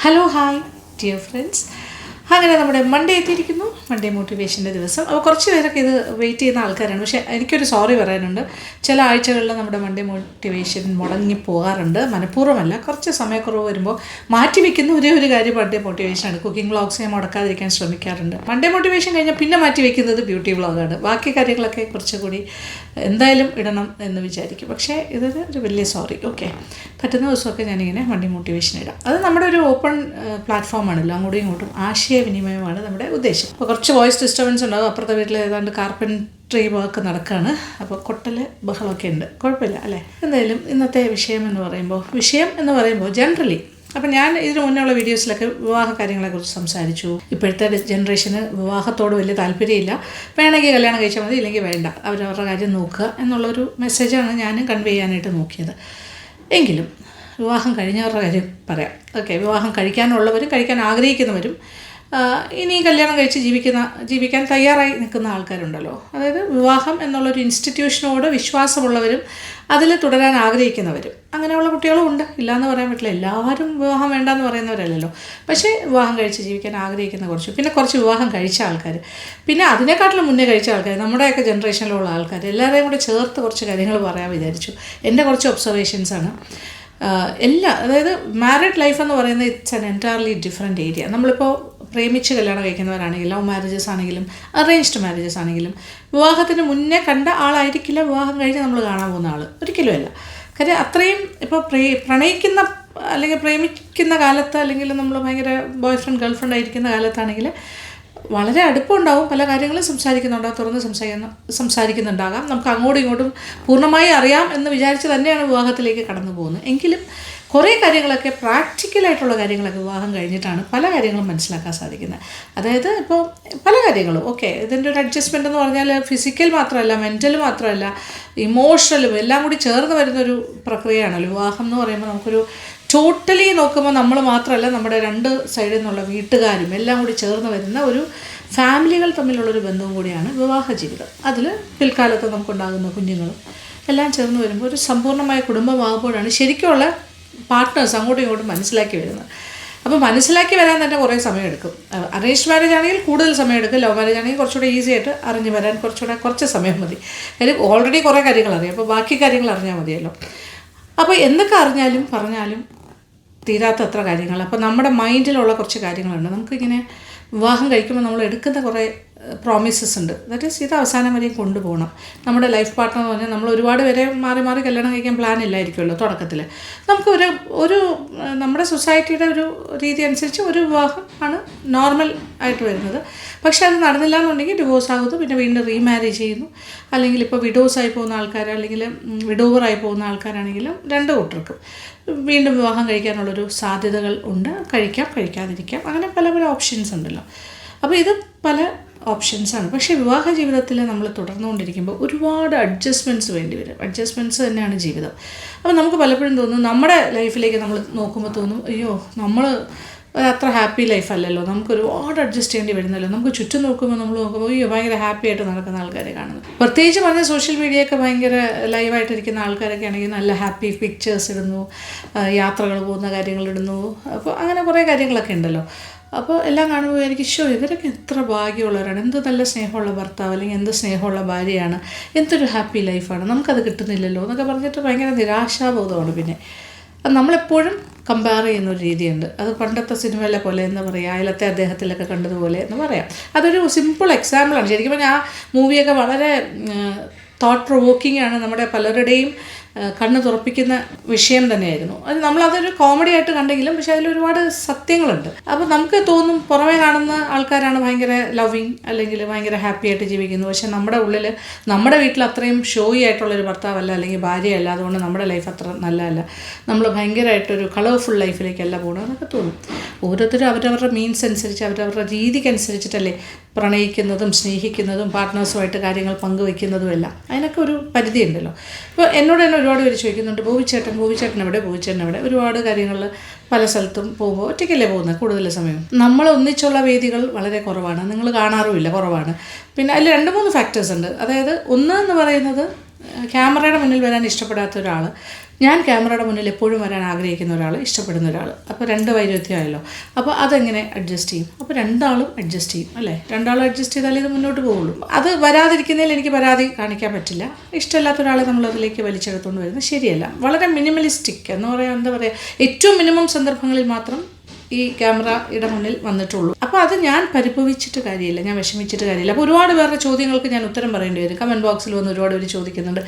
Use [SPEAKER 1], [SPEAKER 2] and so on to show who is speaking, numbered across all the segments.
[SPEAKER 1] Hello hi dear friends, അങ്ങനെ നമ്മുടെ Monday എത്തിയിരിക്കുന്നു. മൺഡേ മോട്ടിവേഷൻ്റെ ദിവസം. അപ്പോൾ കുറച്ച് പേരൊക്കെ ഇത് വെയിറ്റ് ചെയ്യുന്ന ആൾക്കാരാണ്. പക്ഷേ എനിക്കൊരു സോറി പറയാനുണ്ട്. ചില ആഴ്ചകളിൽ നമ്മുടെ മൺഡേ മോട്ടിവേഷൻ മുടങ്ങി പോകാറുണ്ട്. മനഃപൂർവ്വമല്ല, കുറച്ച് സമയക്കുറവ് വരുമ്പോൾ മാറ്റി വയ്ക്കുന്ന ഒരു കാര്യം മൺഡേ മോട്ടിവേഷനാണ്. കുക്കിംഗ് വ്ളോഗ്സ് ഞാൻ മുടക്കാതിരിക്കാൻ ശ്രമിക്കാറുണ്ട്. മൺഡേ മോട്ടിവേഷൻ കഴിഞ്ഞാൽ പിന്നെ മാറ്റി വയ്ക്കുന്നത് ബ്യൂട്ടി വ്ളോഗാണ്. ബാക്കി കാര്യങ്ങളൊക്കെ കുറച്ചുകൂടി എന്തായാലും ഇടണം എന്ന് വിചാരിക്കും. പക്ഷേ ഇതൊരു വലിയ സോറി. ഓക്കെ, പറ്റുന്ന ദിവസമൊക്കെ ഞാനിങ്ങനെ മൺഡേ മോട്ടിവേഷൻ ഇടാം. അത് നമ്മുടെ ഒരു ഓപ്പൺ പ്ലാറ്റ്ഫോമാണല്ലോ, അങ്ങോട്ടും ഇങ്ങോട്ടും ആശയവിനിമയമാണ് നമ്മുടെ ഉദ്ദേശം. അപ്പോൾ കുറച്ച് വോയിസ് ഡിസ്റ്റർബൻസ് ഉണ്ടാകും. അപ്പുറത്തെ വീട്ടിൽ ഏതാണ്ട് കാർപ്പൻട്രി വർക്ക് നടക്കുകയാണ്. അപ്പോൾ കൊട്ടൽ ബഹളമൊക്കെ ഉണ്ട്. കുഴപ്പമില്ല അല്ലേ? എന്തായാലും ഇന്നത്തെ വിഷയം എന്ന് പറയുമ്പോൾ ജനറലി, അപ്പം ഞാൻ ഇതിന് മുന്നേയുള്ള വീഡിയോസിലൊക്കെ വിവാഹ കാര്യങ്ങളെക്കുറിച്ച് സംസാരിച്ചു. ഇപ്പോഴത്തെ ജനറേഷന് വിവാഹത്തോട് വലിയ താല്പര്യമില്ല. വേണമെങ്കിൽ കല്യാണം കഴിച്ചാൽ മതി, ഇല്ലെങ്കിൽ വേണ്ട, അവരവരുടെ കാര്യം നോക്കുക എന്നുള്ളൊരു മെസ്സേജാണ് ഞാൻ കൺവേ ചെയ്യാനായിട്ട് നോക്കിയത്. എങ്കിലും വിവാഹം കഴിഞ്ഞവരുടെ കാര്യം പറയാം. ഓക്കെ, വിവാഹം കഴിക്കാനുള്ളവരും കഴിക്കാൻ ആഗ്രഹിക്കുന്നവരും ഇനി കല്യാണം കഴിച്ച് ജീവിക്കാൻ തയ്യാറായി നിൽക്കുന്ന ആൾക്കാരുണ്ടല്ലോ. അതായത് വിവാഹം എന്നുള്ളൊരു ഇൻസ്റ്റിറ്റ്യൂഷനോട് വിശ്വാസമുള്ളവരും അതിൽ തുടരാൻ ആഗ്രഹിക്കുന്നവരും, അങ്ങനെയുള്ള കുട്ടികളും ഉണ്ട്. ഇല്ലയെന്ന് പറയാൻ പറ്റില്ല. എല്ലാവരും വിവാഹം വേണ്ടെന്ന് പറയുന്നവരല്ലല്ലോ. പക്ഷേ വിവാഹം കഴിച്ച് ജീവിക്കാൻ ആഗ്രഹിക്കുന്ന കുറച്ച് വിവാഹം കഴിച്ച ആൾക്കാർ, പിന്നെ അതിനെക്കാട്ടിലും മുന്നേ കഴിച്ച ആൾക്കാർ, നമ്മുടെയൊക്കെ ജനറേഷനിലുള്ള ആൾക്കാർ, എല്ലാവരെയും കൂടെ ചേർത്ത് കുറച്ച് കാര്യങ്ങൾ പറയാൻ വിചാരിച്ചു. എൻ്റെ കുറച്ച് ഒബ്സർവേഷൻസാണ്. അതായത് മാരീഡ് ലൈഫ് എന്ന് പറയുന്നത് it's an entirely different area. നമ്മളിപ്പോൾ പ്രേമിച്ച് കല്യാണം കഴിക്കുന്നവരാണെങ്കിലും, ലവ് മാരേജസ് ആണെങ്കിലും, അറേഞ്ച്ഡ് മാരേജസ് ആണെങ്കിലും, വിവാഹത്തിന് മുന്നേ കണ്ട ആളായിരിക്കില്ല വിവാഹം കഴിഞ്ഞ് നമ്മൾ കാണാൻ പോകുന്ന ആൾ. ഒരിക്കലും അല്ല. കാര്യം അത്രയും ഇപ്പോൾ പ്രണയിക്കുന്ന അല്ലെങ്കിൽ പ്രേമിക്കുന്ന കാലത്ത്, അല്ലെങ്കിൽ നമ്മൾ ഭയങ്കര ബോയ് ഫ്രണ്ട് ഗേൾ ഫ്രണ്ട് ആയിരിക്കുന്ന കാലത്താണെങ്കിൽ വളരെ അടുപ്പമുണ്ടാവും. പല കാര്യങ്ങളും തുറന്ന് സംസാരിക്കുന്നുണ്ടാകാം. നമുക്ക് അങ്ങോട്ടും ഇങ്ങോട്ടും പൂർണ്ണമായി അറിയാം എന്ന് വിചാരിച്ച് തന്നെയാണ് വിവാഹത്തിലേക്ക് കടന്നു പോകുന്നത്. എങ്കിലും കുറേ കാര്യങ്ങളൊക്കെ, പ്രാക്ടിക്കലായിട്ടുള്ള കാര്യങ്ങളൊക്കെ വിവാഹം കഴിഞ്ഞിട്ടാണ് പല കാര്യങ്ങളും മനസ്സിലാക്കാൻ സാധിക്കുന്നത്. അതായത് ഇപ്പോൾ പല കാര്യങ്ങളും ഇതിൻ്റെ ഒരു അഡ്ജസ്റ്റ്മെൻ്റ് എന്ന് പറഞ്ഞാൽ ഫിസിക്കൽ മാത്രമല്ല, മെൻ്റൽ മാത്രമല്ല, ഇമോഷണലും എല്ലാം കൂടി ചേർന്ന് വരുന്നൊരു പ്രക്രിയയാണല്ലോ വിവാഹം എന്ന് പറയുമ്പോൾ. നമുക്കൊരു ടോട്ടലി നോക്കുമ്പോൾ നമ്മൾ മാത്രമല്ല, നമ്മുടെ രണ്ട് സൈഡിൽ നിന്നുള്ള വീട്ടുകാരും എല്ലാം കൂടി ചേർന്ന് വരുന്ന ഒരു ഫാമിലികൾ തമ്മിലുള്ളൊരു ബന്ധവും കൂടിയാണ് വിവാഹ ജീവിതം. അതിൽ പിൽക്കാലത്ത് നമുക്കുണ്ടാകുന്ന കുഞ്ഞുങ്ങളും എല്ലാം ചേർന്ന് വരുമ്പോൾ ഒരു സമ്പൂർണ്ണമായ കുടുംബമാകുമ്പോഴാണ് ശരിക്കുമുള്ള പാർട്ട്നേഴ്സ് അങ്ങോട്ടും ഇങ്ങോട്ടും മനസ്സിലാക്കി വരുന്നത്. അപ്പോൾ മനസ്സിലാക്കി വരാൻ തന്നെ കുറേ സമയമെടുക്കും. അറേഞ്ച് മാരേജ് ആണെങ്കിൽ കൂടുതൽ സമയമെടുക്കും. ലവ് മാരേജ് ആണെങ്കിൽ കുറച്ചുകൂടെ ഈസി ആയിട്ട് അറിഞ്ഞു വരാൻ കുറച്ച് സമയം മതി. കാര്യം ഓൾറെഡി കുറേ കാര്യങ്ങൾ അറിയാം. അപ്പോൾ ബാക്കി കാര്യങ്ങൾ അറിഞ്ഞാൽ മതിയല്ലോ. അപ്പോൾ എന്തൊക്കെ അറിഞ്ഞാലും പറഞ്ഞാലും തീരാത്തത്ര കാര്യങ്ങൾ. അപ്പോൾ നമ്മുടെ മൈൻഡിലുള്ള കുറച്ച് കാര്യങ്ങളുണ്ട്. നമുക്കിങ്ങനെ വിവാഹം കഴിക്കുമ്പോൾ നമ്മൾ എടുക്കുന്ന കുറേ പ്രോമിസസ് ഉണ്ട്. ദാറ്റ് ഈസ് ഇത് അവസാനം വരെയും കൊണ്ടുപോകണം. നമ്മുടെ ലൈഫ് പാർട്ട്ണർ എന്ന് പറഞ്ഞാൽ നമ്മൾ ഒരുപാട് പേരെ മാറി കല്യാണം കഴിക്കാൻ പ്ലാൻ ഇല്ലായിരിക്കുമല്ലോ തുടക്കത്തിൽ. നമുക്ക് ഒരു നമ്മുടെ സൊസൈറ്റിയുടെ ഒരു രീതി അനുസരിച്ച് ഒരു വിവാഹം ആണ് നോർമൽ ആയിട്ട് വരുന്നത്. പക്ഷേ അത് നടന്നില്ല എന്നുണ്ടെങ്കിൽ ഡിവോഴ്സ് ആകുന്നു, പിന്നെ വീണ്ടും റീമാരേജ് ചെയ്യുന്നു. അല്ലെങ്കിൽ ഇപ്പോൾ വിഡോസായി പോകുന്ന ആൾക്കാർ, അല്ലെങ്കിൽ വിഡോവറായി പോകുന്ന ആൾക്കാരാണെങ്കിലും രണ്ട് കൂട്ടർക്കും വീണ്ടും വിവാഹം കഴിക്കാനുള്ളൊരു സാധ്യതകൾ ഉണ്ട്. കഴിക്കാതിരിക്കാം, അങ്ങനെ പല ഓപ്ഷൻസ് ഉണ്ടല്ലോ. അപ്പോൾ ഇത് പല ഓപ്ഷൻസാണ്. പക്ഷേ വിവാഹ ജീവിതത്തിൽ നമ്മൾ തുടർന്നുകൊണ്ടിരിക്കുമ്പോൾ ഒരുപാട് അഡ്ജസ്റ്റ്മെൻറ്റ്സ് വേണ്ടി വരും. അഡ്ജസ്റ്റ്മെൻറ്റ്സ് തന്നെയാണ് ജീവിതം. അപ്പോൾ നമുക്ക് പലപ്പോഴും തോന്നും, നമ്മുടെ ലൈഫിലേക്ക് നമ്മൾ നോക്കുമ്പോൾ തോന്നും, അയ്യോ നമ്മൾ അത്ര ഹാപ്പി ലൈഫല്ലല്ലോ, നമുക്ക് ഒരുപാട് അഡ്ജസ്റ്റ് ചെയ്യേണ്ടി വരുന്നല്ലോ. നമുക്ക് ചുറ്റും നോക്കുമ്പോൾ അയ്യോ ഭയങ്കര ഹാപ്പി ആയിട്ട് നടക്കുന്ന ആൾക്കാരെ കാണുന്നു. പ്രത്യേകിച്ച് പറഞ്ഞാൽ സോഷ്യൽ മീഡിയയൊക്കെ ഭയങ്കര ലൈവായിട്ടിരിക്കുന്ന ആൾക്കാരൊക്കെ ആണെങ്കിൽ നല്ല ഹാപ്പി പിക്ചേഴ്സ് ഇടുന്നു, യാത്രകൾ പോകുന്ന കാര്യങ്ങൾ ഇടുന്നു. അപ്പോൾ അങ്ങനെ കുറേ കാര്യങ്ങളൊക്കെ ഉണ്ടല്ലോ. അപ്പോൾ എല്ലാം കാണുമ്പോൾ എനിക്ക് ഇവരൊക്കെ എത്ര ഭാഗ്യമുള്ളവരാണ്, എന്ത് നല്ല സ്നേഹമുള്ള ഭർത്താവ്, അല്ലെങ്കിൽ എന്ത് സ്നേഹമുള്ള ഭാര്യയാണ്, എന്തൊരു ഹാപ്പി ലൈഫാണ്, നമുക്കത് കിട്ടുന്നില്ലല്ലോ എന്നൊക്കെ പറഞ്ഞിട്ട് ഭയങ്കര നിരാശാബോധമാണ്. പിന്നെ നമ്മളെപ്പോഴും കമ്പയർ ചെയ്യുന്നൊരു രീതിയുണ്ട്. അത് പണ്ടത്തെ സിനിമയിലെ പോലെ എന്താ പറയുക, അയലത്തെ അദ്ദേഹത്തിലൊക്കെ കണ്ടതുപോലെ എന്ന് പറയാം. അതൊരു സിമ്പിൾ എക്സാമ്പിളാണ്. ശരിക്കും പറഞ്ഞാൽ ആ മൂവിയൊക്കെ വളരെ തോട്ട് പ്രൊവോക്കിംഗ് ആണ്. നമ്മുടെ പലരുടെയും കണ്ണ് തുറപ്പിക്കുന്ന വിഷയം തന്നെയായിരുന്നു. നമ്മളതൊരു കോമഡി ആയിട്ട് കണ്ടെങ്കിലും പക്ഷേ അതിലൊരുപാട് സത്യങ്ങളുണ്ട്. അപ്പോൾ നമുക്ക് തോന്നും പുറമേ കാണുന്ന ആൾക്കാരാണ് ഭയങ്കര ലവിങ് അല്ലെങ്കിൽ ഭയങ്കര ഹാപ്പി ആയിട്ട് ജീവിക്കുന്നു. പക്ഷേ നമ്മുടെ ഉള്ളിൽ നമ്മുടെ വീട്ടിൽ അത്രയും ഷോയി ആയിട്ടുള്ളൊരു ഭർത്താവല്ല അല്ലെങ്കിൽ ഭാര്യയല്ല, അതുകൊണ്ട് നമ്മുടെ ലൈഫ് അത്ര നല്ലതല്ല, നമ്മൾ ഭയങ്കരമായിട്ടൊരു കളർഫുൾ ലൈഫിലേക്കല്ല പോകണം എന്നൊക്കെ തോന്നും. ഓരോരുത്തരും അവരവരുടെ മീൻസ് അനുസരിച്ച്, അവരവരുടെ രീതിക്കനുസരിച്ചിട്ടല്ലേ പ്രണയിക്കുന്നതും സ്നേഹിക്കുന്നതും പാർട്ട്നേഴ്സുമായിട്ട് കാര്യങ്ങൾ പങ്കുവയ്ക്കുന്നതും എല്ലാം. അതിനൊക്കെ ഒരു പരിധി ഉണ്ടല്ലോ. ഇപ്പോൾ എന്നോട് തന്നെ ഒരുപാട് പേര് ചോദിക്കുന്നുണ്ട്, ബോബിച്ചേട്ടൻ എവിടെ ഒരുപാട് കാര്യങ്ങളിൽ പല സ്ഥലത്തും പോകുമ്പോൾ ഒറ്റയ്ക്കല്ലേ പോകുന്നത് കൂടുതൽ സമയം. നമ്മൾ ഒന്നിച്ചുള്ള വേദികൾ വളരെ കുറവാണ്, നിങ്ങൾ കാണാറുമില്ല, കുറവാണ്. പിന്നെ അതിൽ 2-3 ഫാക്ടേഴ്സ് ഉണ്ട്. അതായത് ഒന്ന് എന്ന് പറയുന്നത് ക്യാമറയുടെ മുന്നിൽ വരാൻ ഇഷ്ടപ്പെടാത്ത ഒരാൾ, ഞാൻ ക്യാമറയുടെ മുന്നിൽ എപ്പോഴും വരാൻ ആഗ്രഹിക്കുന്ന ഒരാൾ, ഇഷ്ടപ്പെടുന്ന ഒരാൾ. അപ്പോൾ 2 വൈരുദ്ധ്യമായല്ലോ. അപ്പോൾ അതെങ്ങനെ അഡ്ജസ്റ്റ് ചെയ്യും? അപ്പോൾ രണ്ടാളും അഡ്ജസ്റ്റ് ചെയ്യും അല്ലേ? രണ്ടാളും അഡ്ജസ്റ്റ് ചെയ്താലേ ഇത് മുന്നോട്ട് പോവുള്ളൂ. അത് വരാതിരിക്കുന്നതിൽ എനിക്ക് പരാതി കാണിക്കാൻ പറ്റില്ല. ഇഷ്ടമില്ലാത്ത ഒരാളെ നമ്മൾ അതിലേക്ക് വലിച്ചെടുത്തുകൊണ്ട് വരുന്നത് ശരിയല്ല. വളരെ മിനിമലിസ്റ്റിക് എന്ന് പറയാൻ എന്താ പറയുക, ഏറ്റവും മിനിമം സന്ദർഭങ്ങളിൽ മാത്രം ഈ ക്യാമറയുടെ മുന്നിൽ വന്നിട്ടുള്ളൂ. അപ്പോൾ അത് ഞാൻ പരിഭവിച്ചിട്ട് കാര്യമില്ല, ഞാൻ വിഷമിച്ചിട്ട് കാര്യമില്ല. അപ്പോൾ ഒരുപാട് പേരുടെ ചോദ്യങ്ങൾക്ക് ഞാൻ ഉത്തരം പറയേണ്ടി വരും. കമൻറ്റ് ബോക്സിൽ വന്ന് ഒരുപാട് പേര് ചോദിക്കുന്നുണ്ട്,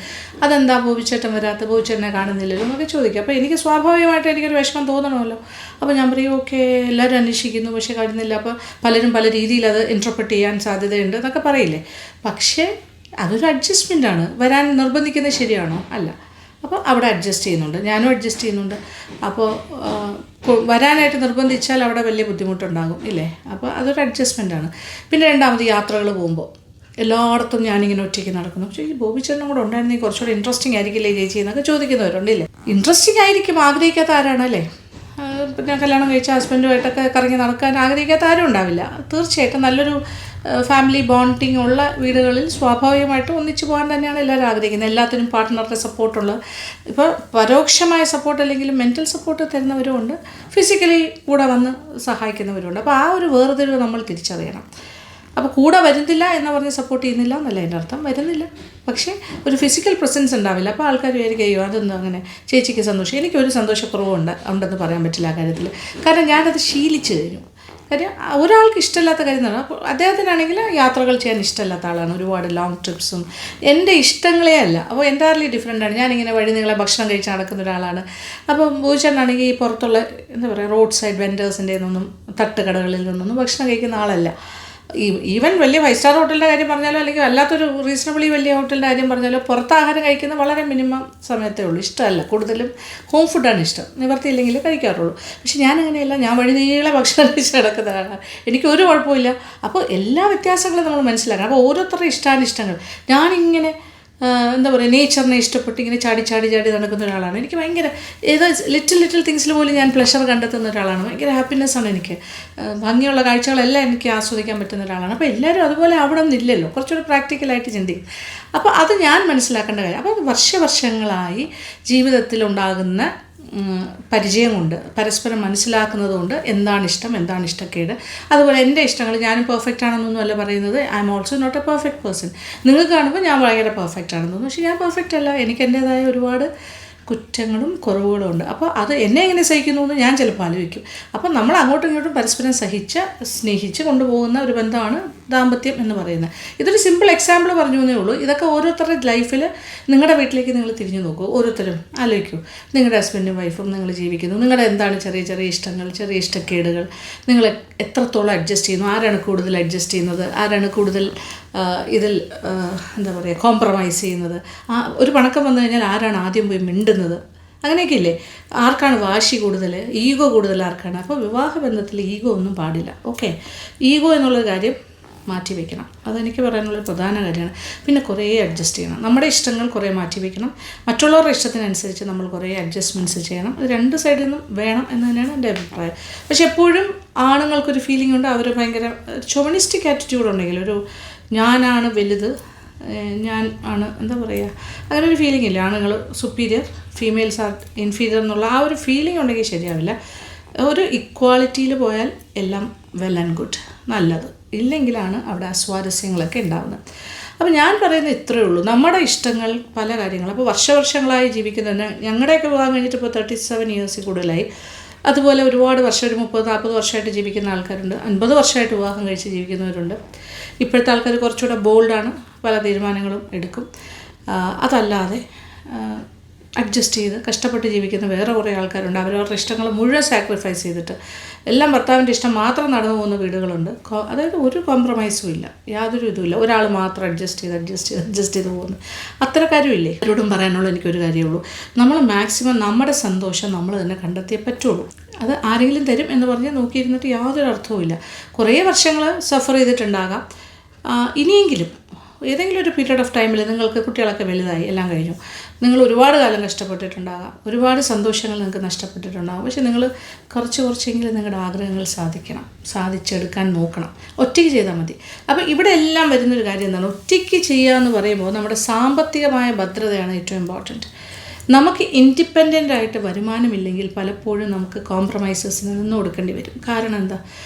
[SPEAKER 1] അതെന്താ ബോബിച്ചേട്ടൻ വരാത്ത, ബോബിച്ചേട്ടനെ കാണുന്നില്ലല്ലോ എന്നൊക്കെ ചോദിക്കുക. അപ്പോൾ എനിക്ക് സ്വാഭാവികമായിട്ട് എനിക്കൊരു വിഷമം തോന്നണമല്ലോ. അപ്പോൾ ഞാൻ പറയും ഓക്കെ, എല്ലാവരും അന്വേഷിക്കുന്നു പക്ഷേ കാണുന്നില്ല. അപ്പോൾ പലരും പല രീതിയിൽ അത് ഇൻറ്റർപ്രറ്റ് ചെയ്യാൻ സാധ്യതയുണ്ട് എന്നൊക്കെ പറയില്ലേ. പക്ഷേ അതൊരു അഡ്ജസ്റ്റ്മെൻറ്റാണ്. വരാൻ നിർബന്ധിക്കുന്നത് ശരിയാണോ? അല്ല. അപ്പോൾ അവിടെ അഡ്ജസ്റ്റ് ചെയ്യുന്നുണ്ട്, ഞാനും അഡ്ജസ്റ്റ് ചെയ്യുന്നുണ്ട്. അപ്പോൾ വരാനായിട്ട് നിർബന്ധിച്ചാൽ അവിടെ വലിയ ബുദ്ധിമുട്ടുണ്ടാകും ഇല്ലേ. അപ്പോൾ അതൊരു അഡ്ജസ്റ്റ്മെൻറ്റാണ്. പിന്നെ രണ്ടാമത് യാത്രകൾ പോകുമ്പോൾ എല്ലായിടത്തും ഞാനിങ്ങനെ ഒറ്റയ്ക്ക് നടക്കുന്നു. പക്ഷേ ഈ ബോബിച്ചേട്ടനും കൂടെ ഉണ്ടായിരുന്നെങ്കിൽ കുറച്ചുകൂടെ ഇൻട്രസ്റ്റിംഗ് ആയിരിക്കില്ലേ ചേച്ചി എന്നൊക്കെ ചോദിക്കുന്നവരുണ്ട് ഇല്ലേ. ഇൻട്രസ്റ്റിംഗ് ആയിരിക്കും, ആഗ്രഹിക്കാത്ത ആരാണല്ലേ. പിന്നെ കല്യാണം കഴിച്ച ഹസ്ബൻഡുമായിട്ടൊക്കെ കറങ്ങി നടക്കാൻ ആഗ്രഹിക്കാത്ത ആരും ഉണ്ടാവില്ല. തീർച്ചയായിട്ടും നല്ലൊരു ഫാമിലി ബോണ്ടിങ് ഉള്ള വീടുകളിൽ സ്വാഭാവികമായിട്ടും ഒന്നിച്ചു പോകാൻ തന്നെയാണ് എല്ലാവരും ആഗ്രഹിക്കുന്നത്. എല്ലാത്തിനും പാർട്ട്ണറുടെ സപ്പോർട്ടുള്ള, ഇപ്പോൾ പരോക്ഷമായ സപ്പോർട്ട് അല്ലെങ്കിൽ മെൻ്റൽ സപ്പോർട്ട് തരുന്നവരുമുണ്ട്, ഫിസിക്കലി കൂടെ വന്ന് സഹായിക്കുന്നവരുണ്ട്. അപ്പോൾ ആ ഒരു വേർതിരിവ് നമ്മൾ തിരിച്ചറിയണം. അപ്പോൾ കൂടെ വരുന്നില്ല എന്ന് പറഞ്ഞ് സപ്പോർട്ട് ചെയ്യുന്നില്ല എന്നല്ല എൻ്റെ അർത്ഥം, വരുന്നില്ല പക്ഷേ ഒരു ഫിസിക്കൽ പ്രസൻസ് ഉണ്ടാവില്ല. അപ്പോൾ ആൾക്കാർ വിചാരിക്കും അയ്യോ അതൊന്നും അങ്ങനെ ചേച്ചിക്ക് സന്തോഷം, എനിക്കൊരു സന്തോഷക്കുറവുണ്ട് ഉണ്ടെന്ന് പറയാൻ പറ്റില്ല ആ കാര്യത്തിൽ. കാരണം ഞാനത് ശീലിച്ചു കഴിഞ്ഞു. കാര്യം ഒരാൾക്ക് ഇഷ്ടമില്ലാത്ത കാര്യം എന്ന് പറഞ്ഞാൽ, അപ്പോൾ അദ്ദേഹത്തിനാണെങ്കിൽ യാത്രകൾ ചെയ്യാൻ ഇഷ്ടമില്ലാത്ത ആളാണ്, ഒരുപാട് ലോങ് ട്രിപ്സും എൻ്റെ ഇഷ്ടങ്ങളേ അല്ല. അപ്പോൾ എൻ്റയർലി ഡിഫറെൻ്റാണ്. ഞാനിങ്ങനെ വഴി നിങ്ങളെ ഭക്ഷണം കഴിച്ച് നടക്കുന്ന ഒരാളാണ്. അപ്പോൾ ബോബിച്ചേട്ടനാണെങ്കിൽ ഈ പുറത്തുള്ള എന്താ പറയുക റോഡ് സൈഡ് വെൻഡേഴ്സിൻ്റെ നിന്നൊന്നും തട്ടുകടകളിൽ നിന്നൊന്നും ഭക്ഷണം കഴിക്കുന്ന ആളല്ല. ഈവൻ വലിയ 5 സ്റ്റാർ ഹോട്ടലിൻ്റെ കാര്യം പറഞ്ഞാലോ അല്ലെങ്കിൽ അല്ലാത്തൊരു റീസണബിളി വലിയ ഹോട്ടലിൻ്റെ കാര്യം പറഞ്ഞാലോ പുറത്ത് ആഹാരം കഴിക്കുന്നത് വളരെ മിനിമം സമയത്തേ ഉള്ളൂ. ഇഷ്ടമല്ല, കൂടുതലും ഹോം ഫുഡാണ് ഇഷ്ടം, നിവർത്തിയില്ലെങ്കിൽ കഴിക്കാറുള്ളൂ. പക്ഷെ ഞാനങ്ങനെയല്ല, ഞാൻ വഴി നീളെ ഭക്ഷണം കഴിച്ച് നടക്കുന്നതാണ്, എനിക്കൊരു കുഴപ്പമില്ല. അപ്പോൾ എല്ലാ വ്യത്യാസങ്ങളും നമ്മൾ മനസ്സിലാക്കണം. അപ്പോൾ ഓരോരുത്തരുടെ ഇഷ്ടാനിഷ്ടങ്ങൾ, ഞാനിങ്ങനെ എന്താ പറയുക നേച്ചറിനെ ഇഷ്ടപ്പെട്ട് ഇങ്ങനെ ചാടി ചാടി ചാടി നടക്കുന്ന ഒരാളാണ്. എനിക്ക് ഭയങ്കര ഏതോ ലിറ്റിൽ തിങ്സിൽ പോലും ഞാൻ പ്ലഷർ കണ്ടെത്തുന്ന ഒരാളാണ്. ഭയങ്കര ഹാപ്പിനെസ്സാണ് എനിക്ക്. ഭംഗിയുള്ള കാഴ്ചകളെല്ലാം എനിക്ക് ആസ്വദിക്കാൻ പറ്റുന്ന ഒരാളാണ്. അപ്പോൾ എല്ലാവരും അതുപോലെ അവിടെ നിന്നില്ലല്ലോ, കുറച്ചുകൂടി പ്രാക്ടിക്കലായിട്ട് ചിന്തിക്കും. അപ്പോൾ അത് ഞാൻ മനസ്സിലാക്കേണ്ട കാര്യം. അപ്പോൾ വർഷങ്ങളായി ജീവിതത്തിലുണ്ടാകുന്ന പരിചയം കൊണ്ട് പരസ്പരം മനസ്സിലാക്കുന്നത് കൊണ്ട് എന്താണ് ഇഷ്ടം, എന്താണ് ഇഷ്ടക്കേട്. അതുപോലെ എൻ്റെ ഇഷ്ടങ്ങൾ ഞാനും പെർഫെക്റ്റ് ആണെന്നൊന്നും അല്ല പറയുന്നത്. I am also not a perfect person. നിങ്ങൾക്ക് കാണുമ്പോൾ ഞാൻ ഭയങ്കര പെർഫെക്റ്റ് ആണെന്ന് തോന്നുന്നു, പക്ഷേ ഞാൻ പെർഫെക്റ്റ് അല്ല. എനിക്ക് എൻ്റേതായ ഒരുപാട് കുറ്റങ്ങളും കുറവുകളും ഉണ്ട്. അപ്പോൾ അത് എന്നെ എങ്ങനെ സഹിക്കുന്നു എന്ന് ഞാൻ ചിലപ്പോൾ ആലോചിക്കും. അപ്പോൾ നമ്മൾ അങ്ങോട്ടും ഇങ്ങോട്ടും പരസ്പരം സ്നേഹിച്ച് കൊണ്ടുപോകുന്ന ഒരു ബന്ധമാണ് ദാമ്പത്യം എന്ന് പറയുന്നത്. ഇതൊരു സിമ്പിൾ എക്സാമ്പിൾ പറഞ്ഞു എന്നേ ഉള്ളൂ. ഇതൊക്കെ ഓരോരുത്തരുടെ ലൈഫിൽ നിങ്ങളുടെ വീട്ടിലേക്ക് നിങ്ങൾ തിരിഞ്ഞു നോക്കൂ, ഓരോരുത്തരും ആലോചിക്കൂ. നിങ്ങളുടെ ഹസ്ബൻഡും വൈഫും നിങ്ങൾ ജീവിക്കുന്നു, നിങ്ങളുടെ എന്താണ് ചെറിയ ചെറിയ ഇഷ്ടങ്ങൾ, ചെറിയ ഇഷ്ടക്കേടുകൾ, നിങ്ങൾ എത്രത്തോളം അഡ്ജസ്റ്റ് ചെയ്യുന്നു, ആരാണ് കൂടുതൽ അഡ്ജസ്റ്റ് ചെയ്യുന്നത്, ആരാണ് കൂടുതൽ ഇതിൽ എന്താ പറയുക കോംപ്രമൈസ് ചെയ്യുന്നത്, ഒരു പണക്കം വന്നു കഴിഞ്ഞാൽ ആരാണ് ആദ്യം പോയി മിണ്ടുന്നത്, അങ്ങനെയൊക്കെ ഇല്ലേ. ആർക്കാണ് വാശി കൂടുതൽ, ഈഗോ കൂടുതൽ ആർക്കാണ്. അപ്പോൾ വിവാഹബന്ധത്തിൽ ഈഗോ ഒന്നും പാടില്ല. ഓക്കെ, ഈഗോ എന്നുള്ളൊരു കാര്യം മാറ്റി വയ്ക്കണം. അതെനിക്ക് പറയാനുള്ളൊരു പ്രധാന കാര്യമാണ്. പിന്നെ കുറേ അഡ്ജസ്റ്റ് ചെയ്യണം, നമ്മുടെ ഇഷ്ടങ്ങൾ കുറേ മാറ്റി വയ്ക്കണം, മറ്റുള്ളവരുടെ ഇഷ്ടത്തിനനുസരിച്ച് നമ്മൾ കുറേ അഡ്ജസ്റ്റ്മെൻറ്റ്സ് ചെയ്യണം. അത് 2 സൈഡിൽ നിന്നും വേണം എന്ന് തന്നെയാണ് എൻ്റെ അഭിപ്രായം. പക്ഷെ എപ്പോഴും ആണുങ്ങൾക്കൊരു ഫീലിംഗ് ഉണ്ട്, അവർ ഭയങ്കര ചൊവനിസ്റ്റിക് ആറ്റിറ്റ്യൂഡ് ഉണ്ടെങ്കിൽ, ഒരു ഞാനാണ് വലുത്, ഞാൻ ആണ് എന്താ പറയുക, അങ്ങനെ ഒരു ഫീലിംഗ് ഇല്ല. ആണുങ്ങൾ സുപ്പീരിയർ, ഫീമെയിൽസ് ആർ ഇൻഫീരിയർ എന്നുള്ള ആ ഒരു ഫീലിംഗ് ഉണ്ടെങ്കിൽ ശരിയാവില്ല. ഒരു ഇക്വാളിറ്റിയിൽ പോയാൽ എല്ലാം വെൽ ആൻഡ് ഗുഡ്, നല്ലത്. ഇല്ലെങ്കിലാണ് അവിടെ അസ്വാരസ്യങ്ങളൊക്കെ ഉണ്ടാകുന്നത്. അപ്പോൾ ഞാൻ പറയുന്നത് ഇത്രയേ ഉള്ളൂ. നമ്മുടെ ഇഷ്ടങ്ങൾ പല കാര്യങ്ങൾ, അപ്പോൾ വർഷങ്ങളായി ജീവിക്കുന്നതിന് ഞങ്ങളുടെയൊക്കെ വിവാഹം കഴിഞ്ഞിട്ട് ഇപ്പോൾ 37 ഇയേഴ്സിൽ കൂടുതലായി. അതുപോലെ ഒരുപാട് വർഷം, ഒരു 30-40 വർഷമായിട്ട് ജീവിക്കുന്ന ആൾക്കാരുണ്ട്, 50 വർഷമായിട്ട് വിവാഹം കഴിച്ച് ജീവിക്കുന്നവരുണ്ട്. ഇപ്പോഴത്തെ ആൾക്കാർ കുറച്ചുകൂടെ ബോൾഡാണ്, പല തീരുമാനങ്ങളും എടുക്കും. അതല്ലാതെ അഡ്ജസ്റ്റ് ചെയ്ത് കഷ്ടപ്പെട്ട് ജീവിക്കുന്ന വേറെ കുറേ ആൾക്കാരുണ്ട്. അവരവരുടെ ഇഷ്ടങ്ങൾ മുഴുവൻ സാക്രിഫൈസ് ചെയ്തിട്ട് എല്ലാം ഭർത്താവിൻ്റെ ഇഷ്ടം മാത്രം നടന്നു പോകുന്ന വീടുകളുണ്ട്. അതായത് ഒരു കോംപ്രമൈസും ഇല്ല, യാതൊരു ഇതുമില്ല, ഒരാൾ മാത്രം അഡ്ജസ്റ്റ് ചെയ്ത് പോകുന്നു. അത്തരക്കാരും ഇല്ലേ. അവരോടും പറയാനുള്ള എനിക്കൊരു കാര്യമുള്ളൂ, നമ്മൾ മാക്സിമം നമ്മുടെ സന്തോഷം നമ്മൾ തന്നെ കണ്ടെത്തിയേ പറ്റുള്ളൂ. അത് ആരെങ്കിലും തരും എന്ന് പറഞ്ഞ് നോക്കിയിരുന്നിട്ട് യാതൊരു അർത്ഥവുമില്ല. കുറേ വർഷങ്ങൾ സഫർ ചെയ്തിട്ടുണ്ടാകാം. ഇനിയെങ്കിലും ഏതെങ്കിലും ഒരു പീരീഡ് ഓഫ് ടൈമിൽ നിങ്ങൾക്ക് കുട്ടികളൊക്കെ വലുതായി, എല്ലാം കഴിഞ്ഞു, നിങ്ങൾ ഒരുപാട് കാലം കഷ്ടപ്പെട്ടിട്ടുണ്ടാകാം, ഒരുപാട് സന്തോഷങ്ങൾ നിങ്ങൾക്ക് നഷ്ടപ്പെട്ടിട്ടുണ്ടാകും. പക്ഷെ നിങ്ങൾ കുറച്ചെങ്കിലും നിങ്ങളുടെ ആഗ്രഹങ്ങൾ സാധിച്ചെടുക്കാൻ നോക്കണം. ഒറ്റയ്ക്ക് ചെയ്താൽ മതി. അപ്പോൾ ഇവിടെ എല്ലാം വരുന്നൊരു കാര്യം എന്താണ്, ഒറ്റയ്ക്ക് ചെയ്യുക എന്ന് പറയുമ്പോൾ നമ്മുടെ സാമ്പത്തികമായ ഭദ്രതയാണ് ഏറ്റവും ഇമ്പോർട്ടൻറ്റ്. നമുക്ക് ഇൻഡിപെൻഡൻ്റ് ആയിട്ട് വരുമാനമില്ലെങ്കിൽ പലപ്പോഴും നമുക്ക് കോംപ്രമൈസസിന് നിന്ന് കൊടുക്കേണ്ടി വരും. കാരണം എന്താ,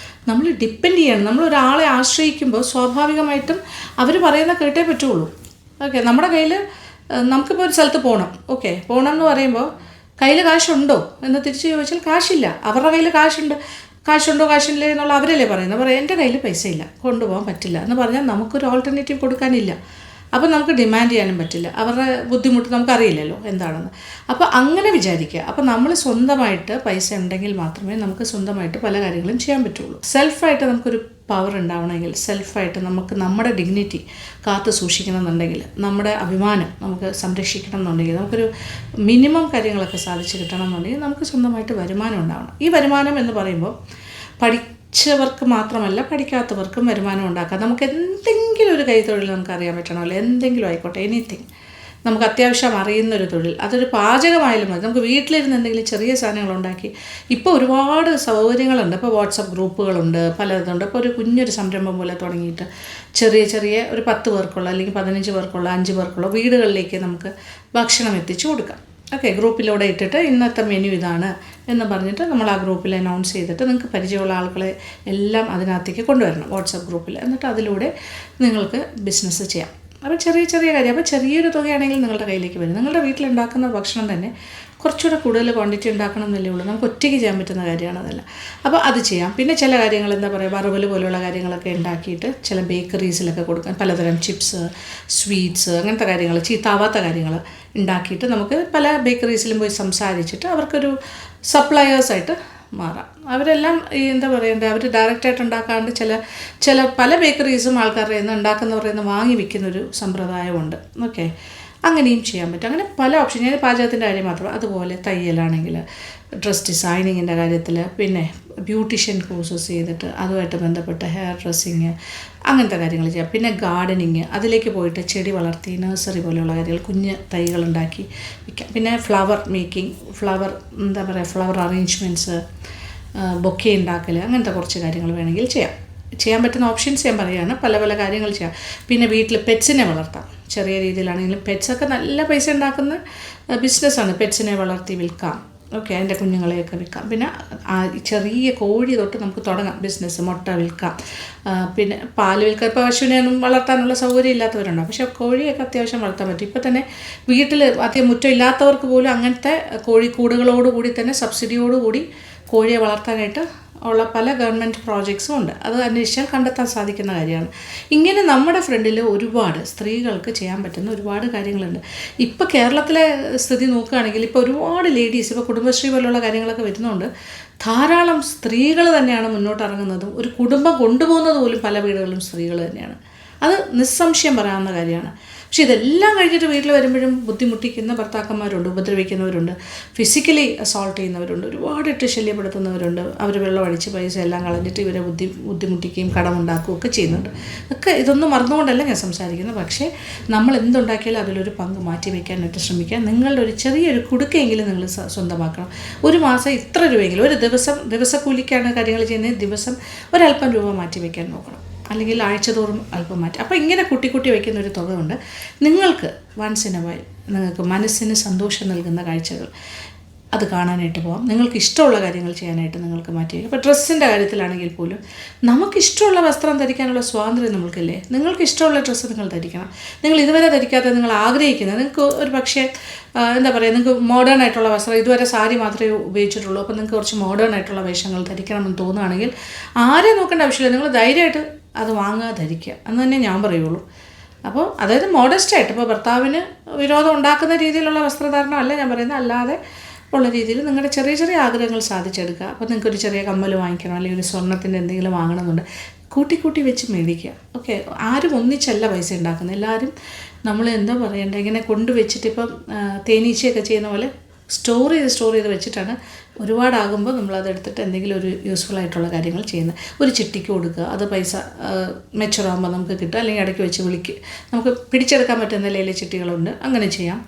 [SPEAKER 1] നമ്മൾ ഡിപ്പെൻഡ് ചെയ്യണം. നമ്മൾ ഒരാളെ ആശ്രയിക്കുമ്പോൾ സ്വാഭാവികമായിട്ടും അവർ പറയുന്ന കേട്ടേ പറ്റുള്ളൂ. ഓക്കെ, നമ്മുടെ കയ്യിൽ നമുക്കിപ്പോൾ ഒരു സ്ഥലത്ത് പോകണം. ഓക്കെ, പോകണം എന്ന് പറയുമ്പോൾ കയ്യിൽ കാശുണ്ടോ എന്ന് തിരിച്ച് ചോദിച്ചാൽ കാശില്ല. അവരുടെ കയ്യിൽ കാശുണ്ടോ കാശില്ലേ എന്നുള്ള അവരല്ലേ പറയുന്നത്. പറയാം എൻ്റെ കയ്യിൽ പൈസ ഇല്ല, കൊണ്ടുപോകാൻ പറ്റില്ല എന്ന് പറഞ്ഞാൽ നമുക്കൊരു ഓൾട്ടർനേറ്റീവ് കൊടുക്കാനില്ല. അപ്പോൾ നമുക്ക് ഡിമാൻഡ് ചെയ്യാനും പറ്റില്ല. അവരുടെ ബുദ്ധിമുട്ട് നമുക്കറിയില്ലല്ലോ എന്താണെന്ന്. അപ്പോൾ അങ്ങനെ വിചാരിക്കുക. അപ്പോൾ നമ്മൾ സ്വന്തമായിട്ട് പൈസ ഉണ്ടെങ്കിൽ മാത്രമേ നമുക്ക് സ്വന്തമായിട്ട് പല കാര്യങ്ങളും ചെയ്യാൻ പറ്റുള്ളൂ. സെൽഫായിട്ട് നമുക്കൊരു പവർ ഉണ്ടാവണമെങ്കിൽ, സെൽഫായിട്ട് നമുക്ക് നമ്മുടെ ഡിഗ്നിറ്റി കാത്തു സൂക്ഷിക്കണം എന്നുണ്ടെങ്കിൽ, നമ്മുടെ അഭിമാനം നമുക്ക് സംരക്ഷിക്കണം എന്നുണ്ടെങ്കിൽ, നമുക്കൊരു മിനിമം കാര്യങ്ങളൊക്കെ സാധിച്ചു കിട്ടണം എന്നുണ്ടെങ്കിൽ നമുക്ക് സ്വന്തമായിട്ട് വരുമാനം ഉണ്ടാവണം. ഈ വരുമാനം എന്ന് പറയുമ്പോൾ പഠിച്ചവർക്ക് മാത്രമല്ല പഠിക്കാത്തവർക്കും വരുമാനം ഉണ്ടാക്കാം. നമുക്ക് എന്തെങ്കിലും ഒരു കൈത്തൊഴിൽ നമുക്ക് അറിയാൻ പറ്റണമല്ലോ, എന്തെങ്കിലും ആയിക്കോട്ടെ, എനിത്തിങ് നമുക്ക് അത്യാവശ്യം അറിയുന്നൊരു തൊഴിൽ. അതൊരു പാചകമായാലും മതി. നമുക്ക് വീട്ടിലിരുന്ന് എന്തെങ്കിലും ചെറിയ സാധനങ്ങളുണ്ടാക്കി, ഇപ്പോൾ ഒരുപാട് സൗകര്യങ്ങളുണ്ട്. ഇപ്പോൾ വാട്സപ്പ് ഗ്രൂപ്പുകളുണ്ട്, പലതുണ്ട്. ഇപ്പോൾ ഒരു കുഞ്ഞൊരു സംരംഭം പോലെ തുടങ്ങിയിട്ട് ചെറിയ ഒരു 10 പേർക്കുള്ള അല്ലെങ്കിൽ 15 പേർക്കുള്ള 5 പേർക്കുള്ള വീടുകളിലേക്ക് നമുക്ക് ഭക്ഷണം എത്തിച്ചു കൊടുക്കാം. ഓക്കെ, ഗ്രൂപ്പിലൂടെ ഇട്ടിട്ട് ഇന്നത്തെ മെനു ഇതാണ് എന്ന് പറഞ്ഞിട്ട് നമ്മൾ ആ ഗ്രൂപ്പിൽ അനൗൺസ് ചെയ്തിട്ട് നിങ്ങൾക്ക് പരിചയമുള്ള ആളുകളെ എല്ലാം അതിനകത്തേക്ക് കൊണ്ടുവരണം വാട്സപ്പ് ഗ്രൂപ്പിൽ. എന്നിട്ട് അതിലൂടെ നിങ്ങൾക്ക് ബിസിനസ് ചെയ്യാം. അപ്പോൾ ചെറിയ കാര്യം. അപ്പോൾ ചെറിയൊരു തുകയാണെങ്കിൽ നിങ്ങളുടെ കയ്യിലേക്ക് വരും. നിങ്ങളുടെ വീട്ടിലുണ്ടാക്കുന്ന ഭക്ഷണം തന്നെ കുറച്ചുകൂടെ കൂടുതൽ ക്വാണ്ടിറ്റി ഉണ്ടാക്കണം എന്നല്ലേ ഉള്ളൂ. നമുക്ക് ഒറ്റയ്ക്ക് ചെയ്യാൻ പറ്റുന്ന കാര്യമാണ് അതല്ല. അപ്പോൾ അത് ചെയ്യാം. പിന്നെ ചില കാര്യങ്ങൾ എന്താ പറയുക, വറവൽ പോലെയുള്ള കാര്യങ്ങളൊക്കെ ഉണ്ടാക്കിയിട്ട് ചില ബേക്കറീസിലൊക്കെ കൊടുക്കാൻ, പലതരം ചിപ്സ്, സ്വീറ്റ്സ്, അങ്ങനത്തെ കാര്യങ്ങൾ, ചീത്താവാത്ത കാര്യങ്ങൾ ഉണ്ടാക്കിയിട്ട് നമുക്ക് പല ബേക്കറീസിലും പോയി സംസാരിച്ചിട്ട് അവർക്കൊരു സപ്ലയേഴ്സായിട്ട് മാറാം. അവരെല്ലാം ഈ എന്താ പറയണ്ടേ, അവർ ഡയറക്റ്റായിട്ട് ഉണ്ടാക്കാണ്ട് ചില പല ബേക്കറീസും ആൾക്കാരുടെ നിന്ന് ഉണ്ടാക്കുന്നവരുടെ നിന്ന് വാങ്ങി വിൽക്കുന്നൊരു സമ്പ്രദായമുണ്ട്. ഓക്കെ, അങ്ങനെയും ചെയ്യാൻ പറ്റും. അങ്ങനെ പല ഓപ്ഷൻ. ഞാൻ പാചകത്തിൻ്റെ കാര്യം മാത്രം, അതുപോലെ തയ്യലാണെങ്കിൽ, ഡ്രസ് ഡിസൈനിങ്ങിൻ്റെ കാര്യത്തിൽ, പിന്നെ ബ്യൂട്ടീഷ്യൻ കോഴ്സസ് ചെയ്തിട്ട് അതുമായിട്ട് ബന്ധപ്പെട്ട ഹെയർ ഡ്രസ്സിങ്, അങ്ങനത്തെ കാര്യങ്ങൾ ചെയ്യാം. പിന്നെ ഗാർഡനിങ്, അതിലേക്ക് പോയിട്ട് ചെടി വളർത്തി നഴ്സറി പോലെയുള്ള കാര്യങ്ങൾ, കുഞ്ഞ് തൈകളുണ്ടാക്കി വിൽക്കാം. പിന്നെ flower making, flower arrangements, bouquet ഉണ്ടാക്കൽ, അങ്ങനത്തെ കുറച്ച് കാര്യങ്ങൾ വേണമെങ്കിൽ ചെയ്യാൻ പറ്റുന്ന ഓപ്ഷൻസ് ഞാൻ പറയുകയാണ്. പല കാര്യങ്ങൾ ചെയ്യാം. പിന്നെ വീട്ടിൽ പെറ്റ്സിനെ വളർത്താം. ചെറിയ രീതിയിലാണെങ്കിലും പെറ്റ്സൊക്കെ നല്ല പൈസ ഉണ്ടാക്കുന്ന ബിസിനസ്സാണ്. പെറ്റ്സിനെ വളർത്തി വിൽക്കാം. ഓക്കെ, അതിൻ്റെ കുഞ്ഞുങ്ങളെയൊക്കെ വിൽക്കാം. പിന്നെ ചെറിയ കോഴി തൊട്ട് നമുക്ക് തുടങ്ങാം ബിസിനസ്. മുട്ട വിൽക്കാം, പിന്നെ പാല് വിൽക്കാം. ഇപ്പോൾ പശുവിനെയൊന്നും വളർത്താനുള്ള സൗകര്യം ഇല്ലാത്തവരുണ്ടാവും, പക്ഷേ കോഴിയൊക്കെ അത്യാവശ്യം വളർത്താൻ പറ്റും. ഇപ്പോൾ തന്നെ വീട്ടിൽ അധികം മുറ്റം ഇല്ലാത്തവർക്ക് പോലും അങ്ങനത്തെ കോഴിക്കൂടുകളോടുകൂടി തന്നെ സബ്സിഡിയോടുകൂടി കോഴിയെ വളർത്താനായിട്ട് ഉള്ള പല ഗവൺമെൻറ് പ്രോജക്ട്സും ഉണ്ട്. അത് അന്വേഷിച്ചാൽ കണ്ടെത്താൻ സാധിക്കുന്ന കാര്യമാണ്. ഇങ്ങനെ നമ്മുടെ ഫ്രണ്ടിൽ ഒരുപാട് സ്ത്രീകൾക്ക് ചെയ്യാൻ പറ്റുന്ന ഒരുപാട് കാര്യങ്ങളുണ്ട്. ഇപ്പോൾ കേരളത്തിലെ സ്ഥിതി നോക്കുകയാണെങ്കിൽ ഇപ്പോൾ ഒരുപാട് ലേഡീസ്, ഇപ്പോൾ കുടുംബശ്രീ പോലുള്ള കാര്യങ്ങളൊക്കെ വരുന്നതുകൊണ്ട് ധാരാളം സ്ത്രീകൾ തന്നെയാണ് മുന്നോട്ടിറങ്ങുന്നതും ഒരു കുടുംബം കൊണ്ടുപോകുന്നത് പോലും പല വീടുകളിലും സ്ത്രീകൾ തന്നെയാണ്. അത് നിസ്സംശയം പറയാവുന്ന കാര്യമാണ്. പക്ഷെ ഇതെല്ലാം കഴിഞ്ഞിട്ട് വീട്ടിൽ വരുമ്പോഴും ബുദ്ധിമുട്ടിക്കുന്ന ഭർത്താക്കന്മാരുണ്ട്, ഉപദ്രവിക്കുന്നവരുണ്ട്, ഫിസിക്കലി അസോൾട്ട് ചെയ്യുന്നവരുണ്ട്, ഒരുപാടിട്ട് ശല്യപ്പെടുത്തുന്നവരുണ്ട്. അവർ വെള്ളമടിച്ച് പൈസ എല്ലാം കളഞ്ഞിട്ട് ഇവരെ ബുദ്ധിമുട്ടിക്കുകയും കടമുണ്ടാക്കുകയും ഒക്കെ ചെയ്യുന്നുണ്ട്. ഇതൊന്നും മറന്നുകൊണ്ടല്ല ഞാൻ സംസാരിക്കുന്നത്. പക്ഷേ നമ്മൾ എന്തുണ്ടാക്കിയാലും അതിലൊരു പങ്ക് മാറ്റി വയ്ക്കാനായിട്ട് ശ്രമിക്കുക. നിങ്ങളുടെ ഒരു ചെറിയൊരു കുടുക്കയെങ്കിലും നിങ്ങൾ സ്വന്തമാക്കണം. ഒരു മാസം ഇത്ര രൂപയെങ്കിലും, ഒരു ദിവസക്കൂലിക്കാണ് കാര്യങ്ങൾ ചെയ്യുന്നത്, ദിവസം ഒരല്പം രൂപ മാറ്റി വയ്ക്കാൻ നോക്കണം. അല്ലെങ്കിൽ ആഴ്ചതോറും അല്പം മാറ്റി. അപ്പോൾ ഇങ്ങനെ കുട്ടി വയ്ക്കുന്ന ഒരു തുക കൊണ്ട് നിങ്ങൾക്ക് വൺസ് ഇൻ എ വൈൽ നിങ്ങൾക്ക് മനസ്സിന് സന്തോഷം നൽകുന്ന കാഴ്ചകൾ അത് കാണാനായിട്ട് പോകാം. നിങ്ങൾക്ക് ഇഷ്ടമുള്ള കാര്യങ്ങൾ ചെയ്യാനായിട്ട് നിങ്ങൾക്ക് മാറ്റി വയ്ക്കും. ഇപ്പോൾ ഡ്രസ്സിൻ്റെ കാര്യത്തിലാണെങ്കിൽ പോലും നമുക്കിഷ്ടമുള്ള വസ്ത്രം ധരിക്കാനുള്ള സ്വാതന്ത്ര്യം നമ്മൾക്കില്ലേ. നിങ്ങൾക്ക് ഇഷ്ടമുള്ള ഡ്രസ്സ് നിങ്ങൾ ധരിക്കണം. നിങ്ങൾ ഇതുവരെ ധരിക്കാതെ നിങ്ങൾ ആഗ്രഹിക്കുന്നത്, നിങ്ങൾക്ക് ഒരു പക്ഷേ എന്താ പറയുക, നിങ്ങൾക്ക് മോഡേൺ ആയിട്ടുള്ള വസ്ത്രം, ഇതുവരെ സാരി മാത്രമേ ഉപയോഗിച്ചിട്ടുള്ളൂ, അപ്പോൾ നിങ്ങൾക്ക് കുറച്ച് മോഡേൺ ആയിട്ടുള്ള വേഷങ്ങൾ ധരിക്കണമെന്ന് തോന്നുകയാണെങ്കിൽ ആരെയും നോക്കേണ്ട ആവശ്യമില്ല. നിങ്ങൾ ധൈര്യമായിട്ട് അത് വാങ്ങുക, ധരിക്കുക എന്ന് തന്നെ ഞാൻ പറയുള്ളൂ. അപ്പോൾ അതായത് മോഡസ്റ്റായിട്ട്, ഇപ്പോൾ ഭർത്താവിന് വിരോധം ഉണ്ടാക്കുന്ന രീതിയിലുള്ള വസ്ത്രധാരണം അല്ല ഞാൻ പറയുന്നത്, അല്ലാതെ ഉള്ള രീതിയിൽ നിങ്ങളുടെ ചെറിയ ആഗ്രഹങ്ങൾ സാധിച്ചെടുക്കുക. അപ്പോൾ നിങ്ങൾക്കൊരു ചെറിയ കമ്മൽ വാങ്ങിക്കണം, അല്ലെങ്കിൽ ഒരു സ്വർണ്ണത്തിൻ്റെ എന്തെങ്കിലും വാങ്ങണമെന്നുണ്ട്, കൂട്ടി വെച്ച് മേടിക്കുക. ഓക്കെ, ആരും ഒന്നിച്ചല്ല പൈസ ഉണ്ടാക്കുന്നത്. എല്ലാവരും നമ്മൾ എന്താ പറയേണ്ടത്, ഇങ്ങനെ കൊണ്ടുവച്ചിട്ട് ഇപ്പം തേനീച്ചയൊക്കെ ചെയ്യുന്ന പോലെ സ്റ്റോർ ചെയ്ത് വെച്ചിട്ടാണ് ഒരുപാടാകുമ്പോൾ നമ്മളതെടുത്തിട്ട് എന്തെങ്കിലും ഒരു യൂസ്ഫുൾ ആയിട്ടുള്ള കാര്യങ്ങൾ ചെയ്യുന്നത്. ഒരു ചിട്ടിക്ക് കൊടുക്കുക, അത് പൈസ മെച്ചുറാകുമ്പോൾ നമുക്ക് കിട്ടുക, അല്ലെങ്കിൽ ഇടയ്ക്ക് വെച്ച് നമുക്ക് പിടിച്ചെടുക്കാൻ പറ്റുന്ന നിലയിലെ ചിട്ടികളുണ്ട്, അങ്ങനെ ചെയ്യാം.